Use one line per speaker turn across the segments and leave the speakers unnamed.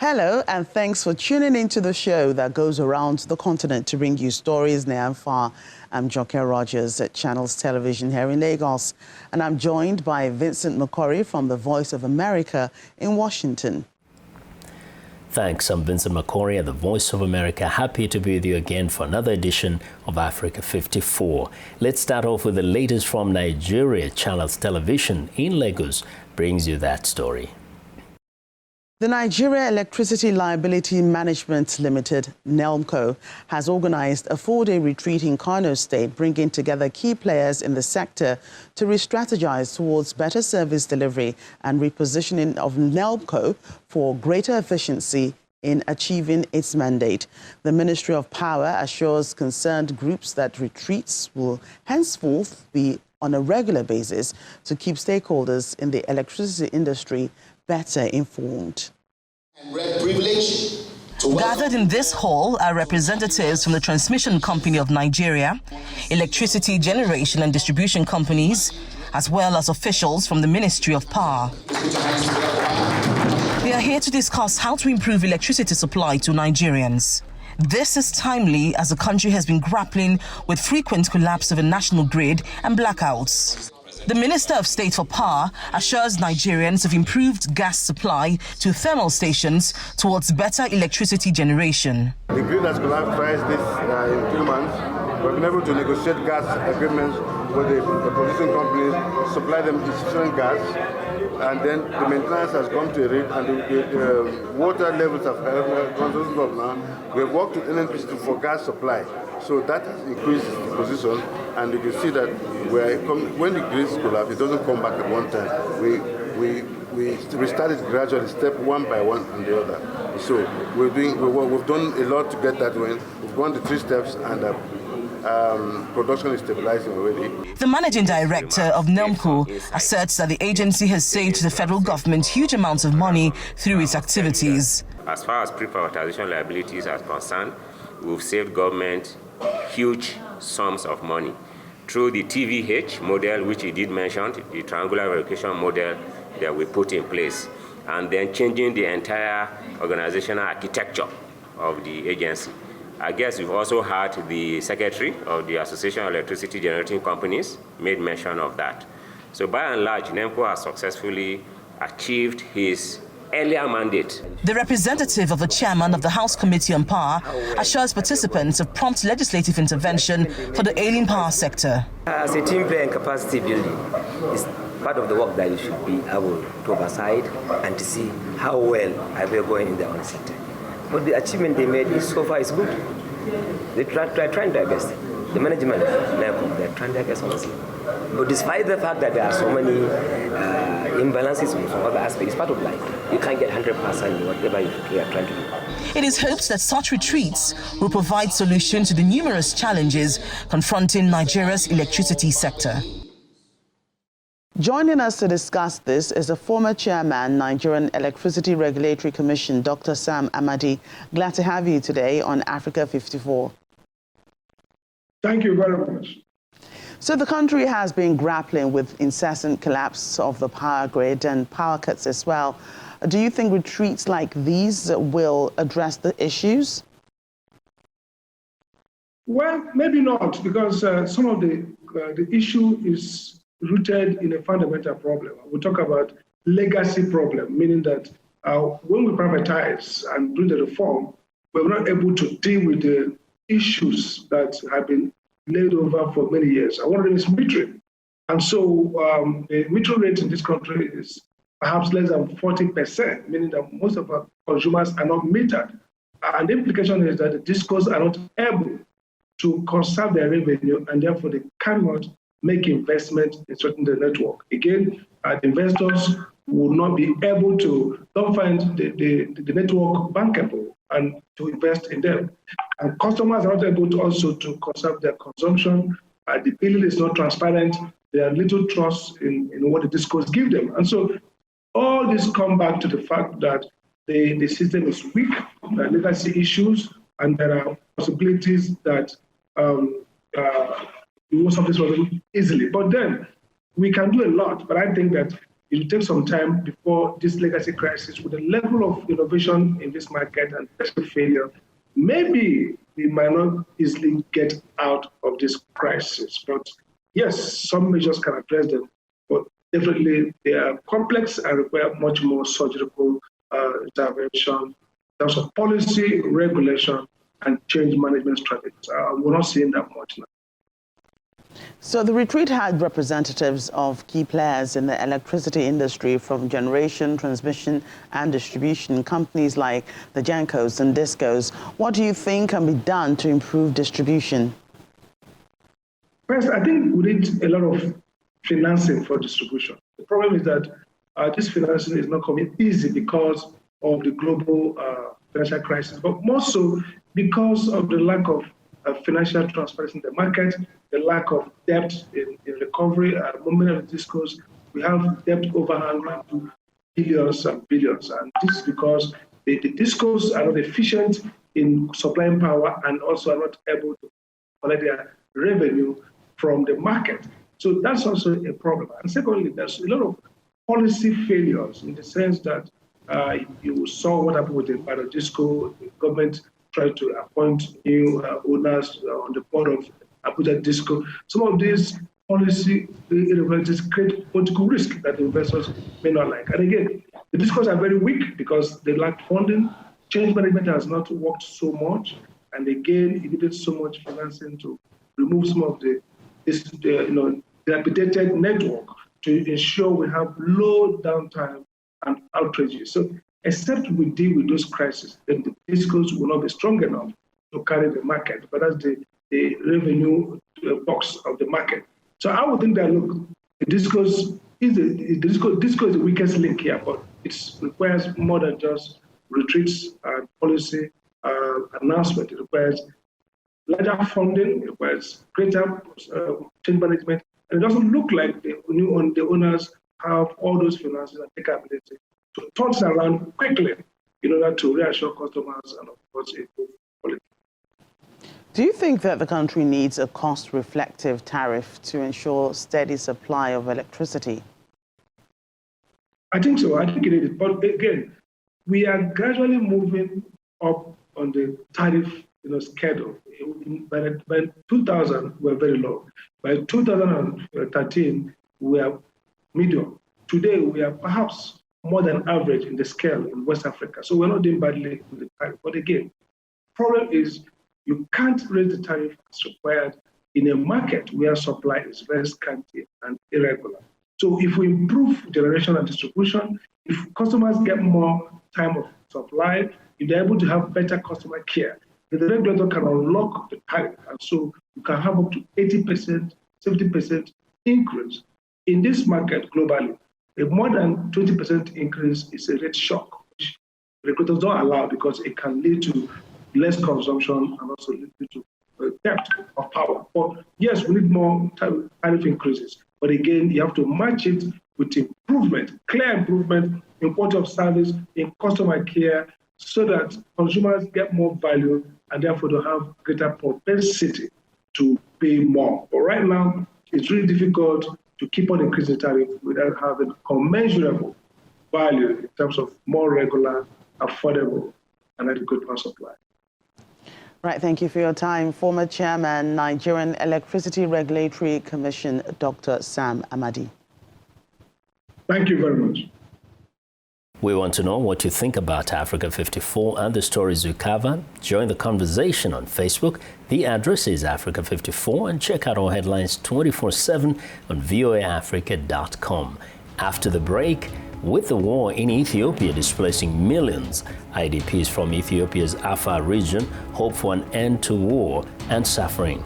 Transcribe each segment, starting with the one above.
Hello, and thanks for tuning into the show that goes around the continent to bring you stories near and far. I'm Joke Rogers at Channels Television here in Lagos, and I'm joined by Vincent McCory from the Voice of America in Washington.
Thanks, I'm Vincent McCory at the Voice of America. Happy to be with you again for another edition of Africa 54. Let's start off with the latest from Nigeria. Channels Television in Lagos brings you that story.
The Nigeria Electricity Liability Management Limited, NELMCO, has organized a 4-day retreat in Kano State, bringing together key players in the sector to re-strategize towards better service delivery and repositioning of NELMCO for greater efficiency in achieving its mandate. The Ministry of Power assures concerned groups that retreats will henceforth be on a regular basis to keep stakeholders in the electricity industry better informed.
Gathered in this hall are representatives from the Transmission Company of Nigeria, electricity generation and distribution companies, as well as officials from the Ministry of Power. They are here to discuss how to improve electricity supply to Nigerians. This is timely as the country has been grappling with frequent collapse of a national grid and blackouts. The Minister of State for Power assures Nigerians of improved gas supply to thermal stations towards better electricity generation.
The grid has collapsed twice this in 2 months. We've been able to negotiate gas agreements with the producing companies, supply them sufficient gas, and then the maintenance has come to a rate, and the water levels have gone up now. We have worked with NNPC for gas supply. So that has increased the position, and you can see that when the grids collapse, it doesn't come back at one time. We started gradually, step one by one and the other. So we've done a lot to get that win. We've gone the 3 steps, and production is stabilizing already.
The managing director of NELMCO asserts that the agency has saved the federal government huge amounts of money through its activities.
As far as pre-privatization liabilities are concerned, we've saved government huge sums of money through the TVH model, which he did mention, the triangular verification model that we put in place, and then changing the entire organizational architecture of the agency. I guess we've also had the secretary of the Association of Electricity Generating Companies made mention of that. So by and large, NELMCO has successfully achieved his earlier mandate.
The representative of the chairman of the House Committee on Power assures participants of prompt legislative intervention for the ailing power sector.
As a team player in capacity building, it's part of the work that you should be able to oversight and to see how well are we going in their own sector. But the achievement they made so far is good. They're trying their best. The management, they're trying their best, honestly. But despite the fact that there are so many imbalances with other aspects, it's part of life. You can't get 100% whatever you are trying to do.
It is hoped that such retreats will provide solutions to the numerous challenges confronting Nigeria's electricity sector.
Joining us to discuss this is the former chairman, Nigerian Electricity Regulatory Commission, Dr. Sam Amadi. Glad to have you today on Africa 54.
Thank you very much.
So the country has been grappling with incessant collapse of the power grid and power cuts as well. Do you think retreats like these will address the issues?
Well, maybe not, because some of the issue is rooted in a fundamental problem. We talk about legacy problem, meaning that when we privatize and do the reform, we're not able to deal with the issues that have been laid over for many years. One of them is metering. And so the metering rate in this country is perhaps less than 40%, meaning that most of our consumers are not metered. And the implication is that the discos are not able to conserve their revenue, and therefore they cannot make investment in certain the network. Again, the investors will not be able to find the network bankable and to invest in them. And customers are not able to also to conserve their consumption. The billing is not transparent. There are little trust in what the discos give them. And so all this come back to the fact that the system is weak, there are legacy issues, and there are possibilities that most of this was easily. But then we can do a lot. But I think that it will take some time before this legacy crisis, with the level of innovation in this market and failure, maybe we might not easily get out of this crisis. But yes, some measures can address them, but definitely they are complex and require much more surgical intervention in terms of policy, regulation, and change management strategies. We're not seeing that much now.
So the retreat had representatives of key players in the electricity industry from generation, transmission and distribution, companies like the Gencos and Discos. What do you think can be done to improve distribution?
First, I think we need a lot of financing for distribution. The problem is that this financing is not coming easy because of the global financial crisis, but more so because of the lack of financial transparency in the market, the lack of debt in recovery. At the moment of the Discos, we have debt overhang to billions and billions. And this is because the Discos are not efficient in supplying power and also are not able to collect their revenue from the market. So that's also a problem. And secondly, there's a lot of policy failures in the sense that you saw what happened with the Disco. The government tried to appoint new owners on the board of Abuja Disco. Some of these policy irregularities create political risk that the investors may not like. And again, the Discos are very weak because they lack funding. Change management has not worked so much. And again, it needed so much financing to remove some of this dilapidated network to ensure we have low downtime and outrages. So except we deal with those crises, then the Discos will not be strong enough to carry the market. But that's the revenue box of the market. So I would think that, look, the Discos is the weakest link here, but it requires more than just retreats and policy announcement. It requires larger funding, it requires greater change management, and it doesn't look like the owners have all those finances and capability to turn it around quickly in order to reassure customers and, of course, improve quality.
Do you think that the country needs a cost-reflective tariff to ensure steady supply of electricity?
I think so. I think it is. But again, we are gradually moving up on the tariff schedule. By 2000, we were very low. By 2013, we are medium. Today, we are perhaps more than average in the scale in West Africa. So we're not doing badly in the tariff. But again, problem is you can't raise the tariff as required in a market where supply is very scanty and irregular. So if we improve generation and distribution, if customers get more time of supply, if they're able to have better customer care, then the regulator can unlock the tariff. And so you can have up to 80%, 70% increase in this market globally. A more than 20% increase is a rate shock, which regulators don't allow because it can lead to less consumption and also lead to theft of power. But yes, we need more tariff increases. But again, you have to match it with improvement, clear improvement in quality of service, in customer care, so that consumers get more value and therefore they have greater propensity to pay more. But right now, it's really difficult to keep on increasing tariff without having commensurable value in terms of more regular, affordable, and adequate power supply.
Right, thank you for your time. Former Chairman, Nigerian Electricity Regulatory Commission, Dr. Sam Amadi.
Thank you very much.
We want to know what you think about Africa 54 and the stories we cover. Join the conversation on Facebook. The address is Africa 54, and check out our headlines 24/7 on voaafrica.com. After the break, with the war in Ethiopia displacing millions, IDPs from Ethiopia's Afar region hope for an end to war and suffering.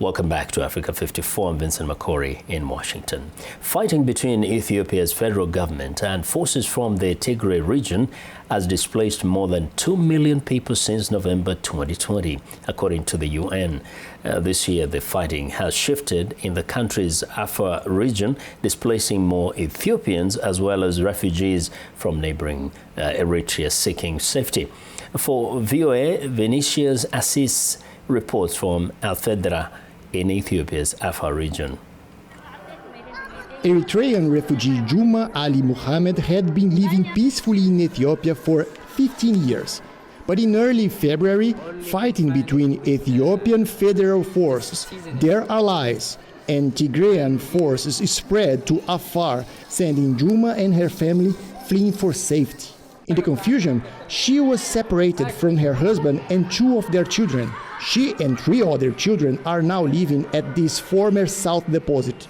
Welcome back to Africa 54. I'm Vincent Makori in Washington. Fighting between Ethiopia's federal government and forces from the Tigray region has displaced more than 2 million people since November 2020, according to the UN. This year, the fighting has shifted in the country's Afar region, displacing more Ethiopians as well as refugees from neighboring Eritrea seeking safety. For VOA, Vinicius Assis reports from Al-Fedra in Ethiopia's Afar region.
Eritrean refugee Juma Ali Muhammad had been living peacefully in Ethiopia for 15 years. But in early February, fighting between Ethiopian federal forces, their allies, and Tigrayan forces spread to Afar, sending Juma and her family fleeing for safety. In the confusion, she was separated from her husband and 2 of their children. She and 3 other children are now living at this former salt deposit.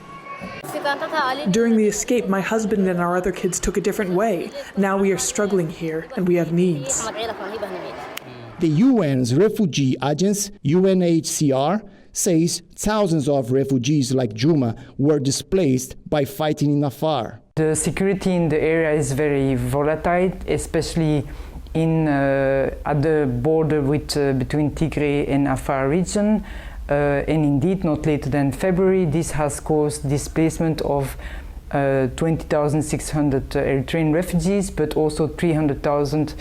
During the escape, my husband and our other kids took a different way. Now we are struggling here, and we have needs.
The UN's refugee agency, UNHCR, says thousands of refugees like Juma were displaced by fighting in Afar.
The security in the area is very volatile, especially at the border between Tigray and Afar region. And indeed, not later than February, this has caused displacement of 20,600 Eritrean refugees, but also 300,000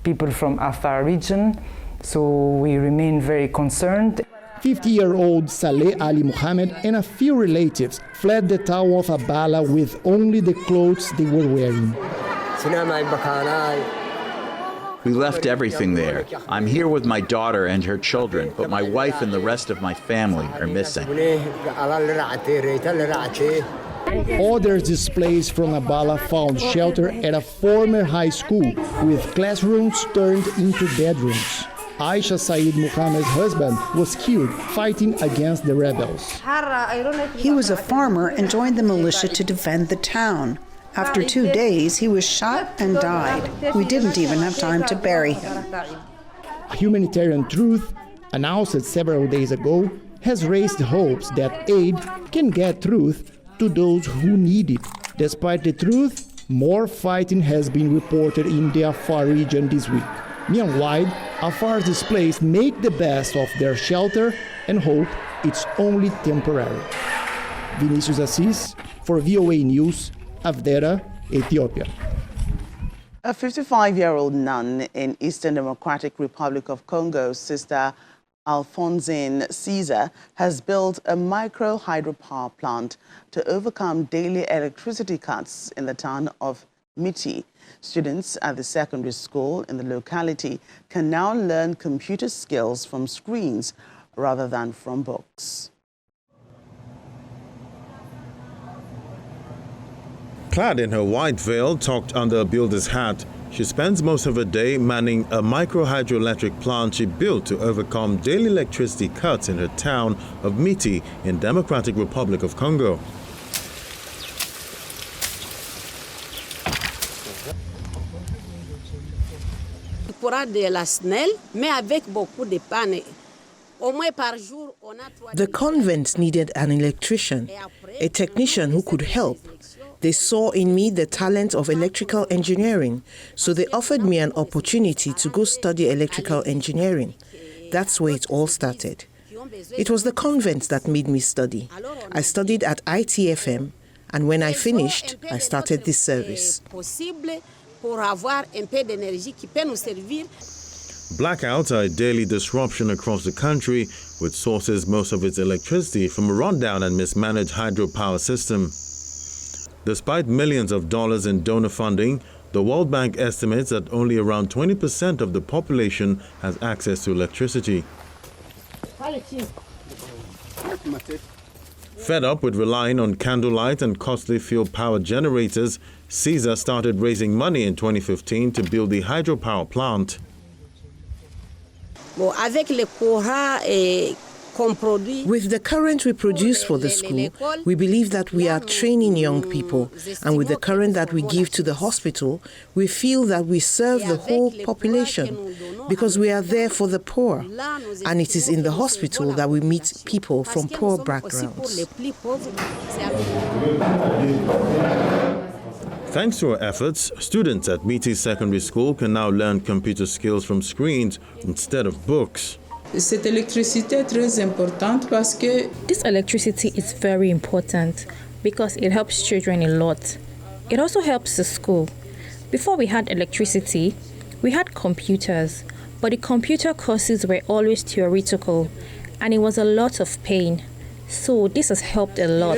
people from Afar region. So we remain very concerned.
50-year-old Saleh Ali Muhammad and a few relatives fled the town of Abala with only the clothes they were wearing.
We left everything there. I'm here with my daughter and her children, but my wife and the rest of my family are missing.
Others displaced from Abala found shelter at a former high school with classrooms turned into bedrooms. Aisha Said Muhammad's husband was killed fighting against the rebels.
He was a farmer and joined the militia to defend the town. After 2 days, he was shot and died. We didn't even have time to bury him.
Humanitarian Truth, announced several days ago, has raised hopes that aid can get truth to those who need it. Despite the truth, more fighting has been reported in the Afar region this week. Meanwhile, Afar's displaced make the best of their shelter and hope it's only temporary. Vinicius Assis for VOA News, Avdera, Ethiopia.
A 55-year-old nun in Eastern Democratic Republic of Congo, Sister Alphonsine Caesar, has built a micro hydropower plant to overcome daily electricity cuts in the town of Miti. Students at the secondary school in the locality can now learn computer skills from screens rather than from books.
Clad in her white veil tucked under a builder's hat, she spends most of her day manning a micro-hydroelectric plant she built to overcome daily electricity cuts in her town of Miti in Democratic Republic of Congo.
The convent needed an electrician, a technician who could help. They saw in me the talent of electrical engineering, so they offered me an opportunity to go study electrical engineering. That's where it all started. It was the convent that made me study. I studied at ITFM, and when I finished, I started this service.
Blackouts are a daily disruption across the country, which sources most of its electricity from a rundown and mismanaged hydropower system. Despite millions of dollars in donor funding, the World Bank estimates that only around 20% of the population has access to electricity. Fed up with relying on candlelight and costly fuel power generators, Caesar started raising money in 2015 to build the hydropower plant.
With the current we produce for the school, we believe that we are training young people, and with the current that we give to the hospital, we feel that we serve the whole population because we are there for the poor, and it is in the hospital that we meet people from poor backgrounds.
Thanks to our efforts, students at Miti Secondary School can now learn computer skills from screens instead of books.
This electricity is very important because it helps children a lot. It also helps the school. Before we had electricity, we had computers, but the computer courses were always theoretical, and it was a lot of pain. So this has helped a lot.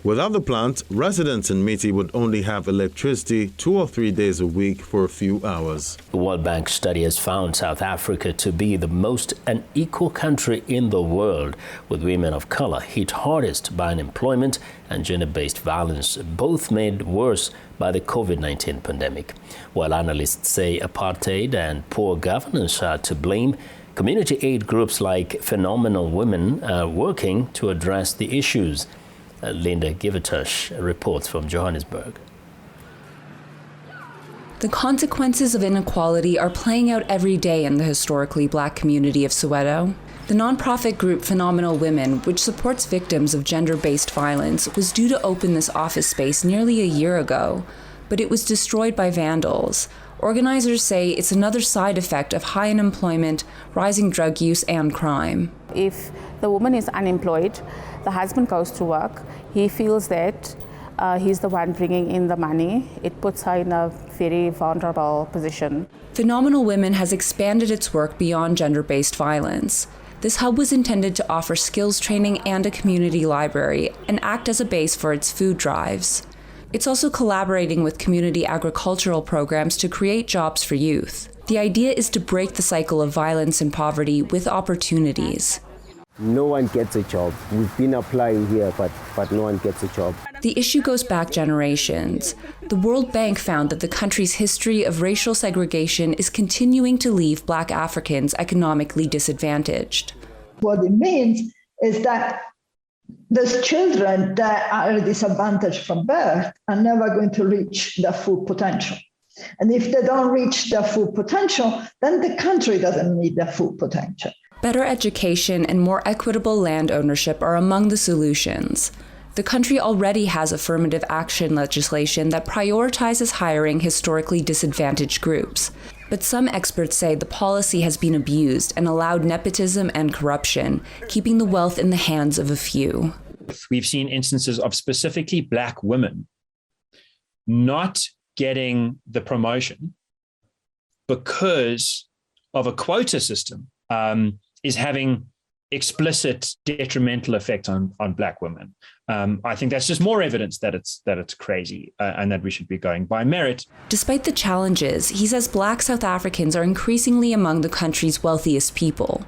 Without the plant, residents in Miti would only have electricity 2 or 3 days a week for a few hours.
The World Bank study has found South Africa to be the most unequal country in the world, with women of color hit hardest by unemployment and gender-based violence, both made worse by the COVID-19 pandemic. While analysts say apartheid and poor governance are to blame, community aid groups like Phenomenal Women are working to address the issues. Linda Givitush reports from Johannesburg.
The consequences of inequality are playing out every day in the historically black community of Soweto. The nonprofit group Phenomenal Women, which supports victims of gender-based violence, was due to open this office space nearly a year ago, but it was destroyed by vandals. Organizers say it's another side effect of high unemployment, rising drug use, and crime.
If the woman is unemployed, the husband goes to work, he feels that he's the one bringing in the money. It puts her in a very vulnerable position.
Phenomenal Women has expanded its work beyond gender-based violence. This hub was intended to offer skills training and a community library and act as a base for its food drives. It's also collaborating with community agricultural programs to create jobs for youth. The idea is to break the cycle of violence and poverty with opportunities.
No one gets a job. We've been applying here, but no one gets a job.
The issue goes back generations. The World Bank found that the country's history of racial segregation is continuing to leave Black Africans economically disadvantaged.
What it means is that those children that are disadvantaged from birth are never going to reach their full potential. And if they don't reach their full potential, then the country doesn't meet their full potential.
Better education and more equitable land ownership are among the solutions. The country already has affirmative action legislation that prioritizes hiring historically disadvantaged groups. But some experts say the policy has been abused and allowed nepotism and corruption, keeping the wealth in the hands of a few.
We've seen instances of specifically Black women not getting the promotion because of a quota system is having explicit detrimental effect on Black women. I think that's just more evidence that it's crazy and that we should be going by merit.
Despite the challenges, he says Black South Africans are increasingly among the country's wealthiest people.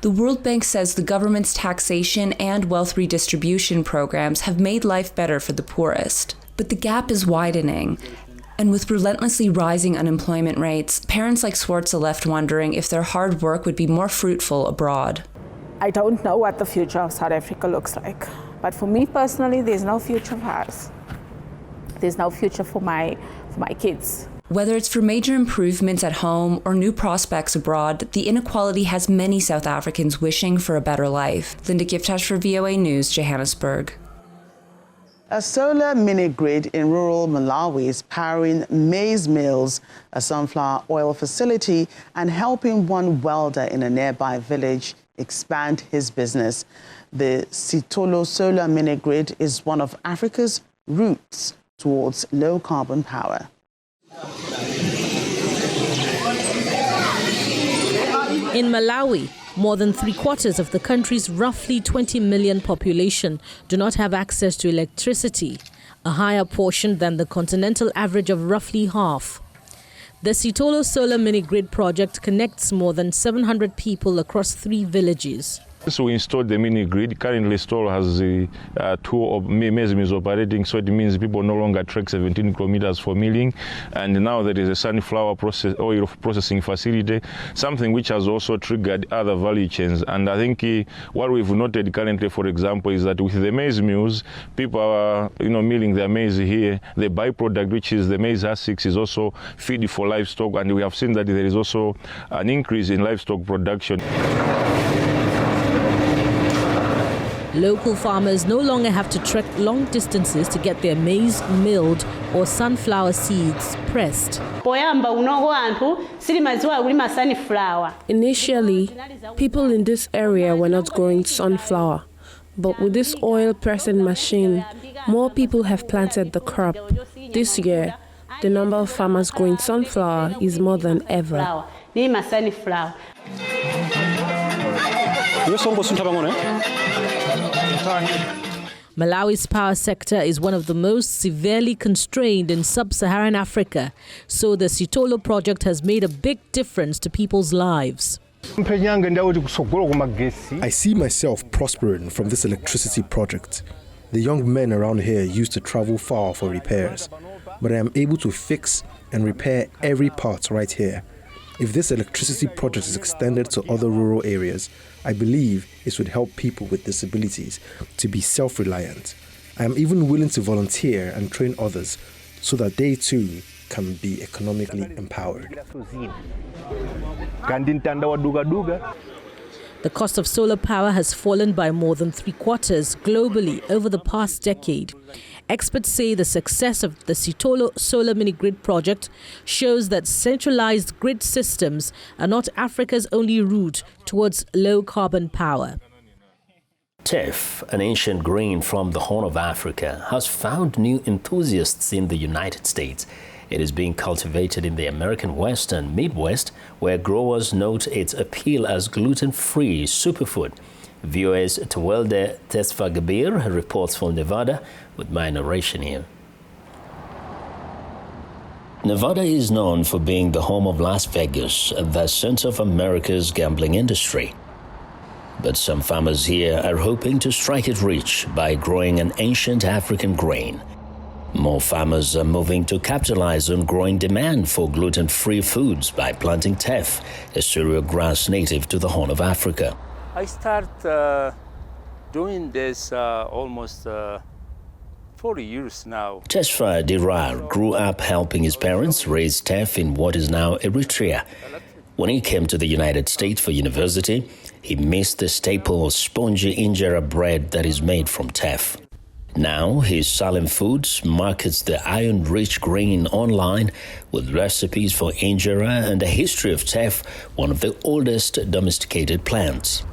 The World Bank says the government's taxation and wealth redistribution programs have made life better for the poorest. But the gap is widening. And with relentlessly rising unemployment rates, parents like Swartz are left wondering if their hard work would be more fruitful abroad.
I don't know what the future of South Africa looks like. But for me personally, there's no future for us. There's no future for my kids.
Whether it's for major improvements at home or new prospects abroad, the inequality has many South Africans wishing for a better life. Linda Givitush for VOA News, Johannesburg.
A solar mini-grid in rural Malawi is powering maize mills, a sunflower oil facility, and helping one welder in a nearby village expand his business. The Sitolo solar mini-grid is one of Africa's routes towards low-carbon power.
In Malawi, more than 3/4 of the country's roughly 20 million population do not have access to electricity, a higher portion than the continental average of roughly half. The Sitolo Solar Mini-Grid project connects more than 700 people across 3 villages.
So we installed the mini-grid. Currently, Stolo has 2 maize mills operating, so it means people no longer trek 17 kilometers for milling. And now there is a sunflower oil processing facility, something which has also triggered other value chains. And I think what we've noted currently, for example, is that with the maize mills, people are milling their maize here. The byproduct, which is the maize husk, is also feed for livestock, and we have seen that there is also an increase in livestock production.
Local farmers no longer have to trek long distances to get their maize milled or sunflower seeds pressed.
Initially, people in this area were not growing sunflower, but with this oil pressing machine, more people have planted the crop. This year, The number of farmers growing sunflower is more than ever.
Malawi's power sector is one of the most severely constrained in sub-Saharan Africa, so the Sitolo project has made a big difference to people's lives.
I see myself prospering from this electricity project. The young men around here used to travel far for repairs, but I am able to fix and repair every part right here. If this electricity project is extended to other rural areas, I believe it would help people with disabilities to be self-reliant. I am even willing to volunteer and train others so that they too can be economically empowered.
The cost of solar power has fallen by more than 3/4 globally over the past decade. Experts say the success of the Sitolo solar mini-grid project shows that centralized grid systems are not Africa's only route towards low-carbon power.
Teff, an ancient grain from the Horn of Africa, has found new enthusiasts in the United States. It is being cultivated in the American West and Midwest, where growers note its appeal as gluten-free superfood. VOA's Tewelde Tesfagabir reports from Nevada with my narration here. Nevada is known for being the home of Las Vegas, the center of America's gambling industry. But some farmers here are hoping to strike it rich by growing an ancient African grain. More farmers are moving to capitalize on growing demand for gluten-free foods by planting teff, a cereal grass native to the Horn of Africa.
I started doing this almost 40 years now.
Tesfa Dirar grew up helping his parents raise teff in what is now Eritrea. When he came to the United States for university, he missed the staple of spongy injera bread that is made from teff. Now, his Salem Foods markets the iron-rich grain online with recipes for injera and a history of teff, one of the oldest domesticated plants.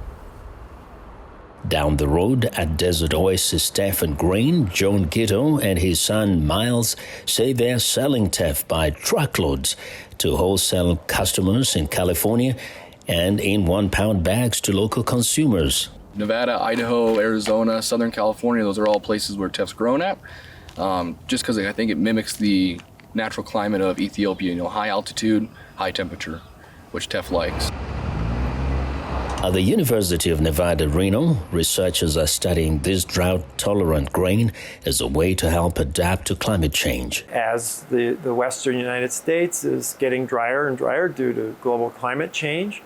Down the road at Desert Oasis Teff and Grain, John Gito and his son Miles say they're selling teff by truckloads to wholesale customers in California and in 1-pound bags to local consumers.
Nevada, Idaho, Arizona, Southern California, those are all places where teff's grown at. Just because I think it mimics the natural climate of Ethiopia, high altitude, high temperature, which teff likes.
At the University of Nevada, Reno, researchers are studying this drought-tolerant grain as a way to help adapt to climate change.
As the western United States is getting drier and drier due to global climate change,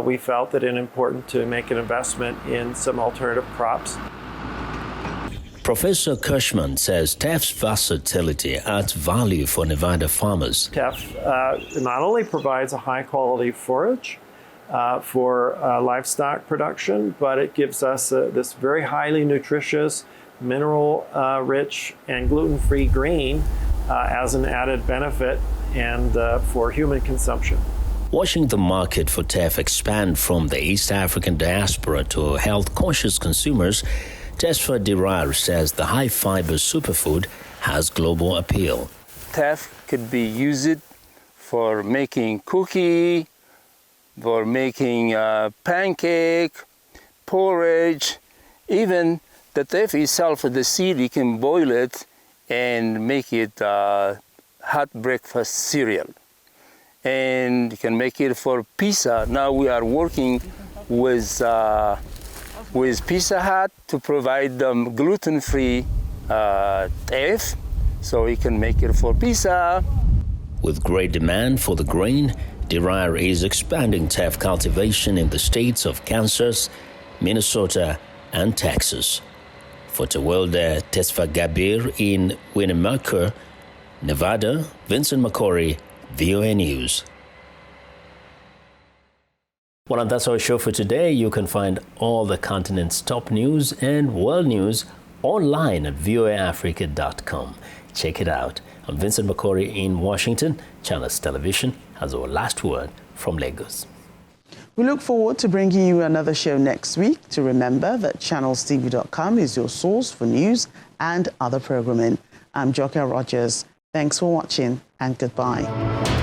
we felt that it important to make an investment in some alternative crops.
Professor Kirschman says teff's versatility adds value for Nevada farmers.
Teff not only provides a high-quality forage for livestock production, but it gives us this very highly nutritious, mineral-rich, and gluten-free grain as an added benefit and for human consumption.
Watching the market for teff expand from the East African diaspora to health-conscious consumers, Tesfa Dirar says the high-fiber superfood has global appeal.
Teff could be used for making cookie, for making pancake, porridge, even the teff itself, the seed, you can boil it and make it hot breakfast cereal. And you can make it for pizza. Now we are working with Pizza Hut to provide them gluten-free teff, so you can make it for pizza.
With great demand for the grain, Dirar is expanding teff cultivation in the states of Kansas, Minnesota, and Texas. For Tewelde Tesfagabir in Winnemucca, Nevada, Vincent McCory, VOA News. Well, and that's our show for today. You can find all the continent's top news and world news online at voaafrica.com. Check it out. I'm Vincent McCory in Washington. Channels Television has our last word from Lagos.
We look forward to bringing you another show next week. To remember that channelstv.com is your source for news and other programming. I'm Joker Rogers. Thanks for watching and goodbye.